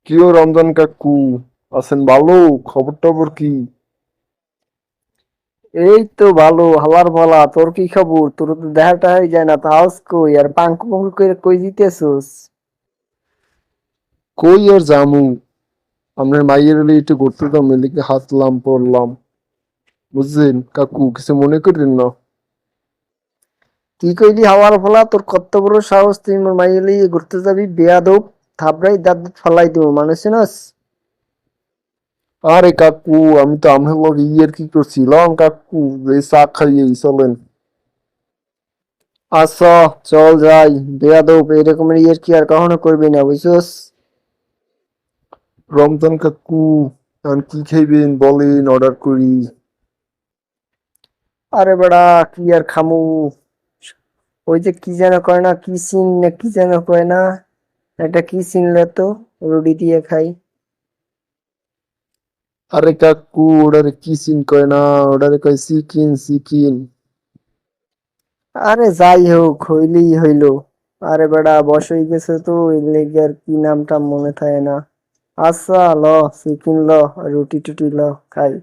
কিও রমজান কাকু, আছেন ভালো? খবর টবর কি? এই তো ভালো হালার ভালা। তোর কি খবর? তোর তো দেখাটাই যায় না, তাহস কই আর পাঙ্কু পাঙ্কু করে কই দিতেছস? কই আর জামু, আপনার মাইয়ের হলে একটু ঘুরতে দাম, এদিকে হাসলাম পড়লাম। বুঝছেন কাকু, কিছু মনে করেন না। কি কইলি হালার ভালা? তোর কত বড় সাহস, তুই মোর মাইয়া লিয়ে ঘুরতে যাবি? বেয়াদব! থাবড়াই দাঁত দুধ ফালাই দিব, মানুষ চিনস? আরে কাকু, আমি তো আপনার লগে ইয়ের কি করছিলাম কাকু, এই চা খাইয়েই চলেন। আচ্ছা, চল যাই। বেয়াদব, এরকমের ইয়ের কি আর কখনো করবি না, বুঝছস? রমজান কাকু, এখন কি খাইবেন বলেন, অর্ডার করি। আরে বেড়া, কি আর খামু? ওই যে কি যেন কয় না, কি সিন না কি যেন কয় না, একটা কি চিনলে তো, রুটি দিয়ে খাই। আরে কাকু, ওটারে কি সিন কয় না, ওটারে কয় চিকেন চিকেন। আরে যাই হোক, হইলেই হইলো। আরে বেড়া, বয়স হয়ে গেছে তো, এই লেগে আর কি নামটা মনে থাকে না। আচ্ছা ল, চিকেন ল, রুটি টুটি ল, খাই।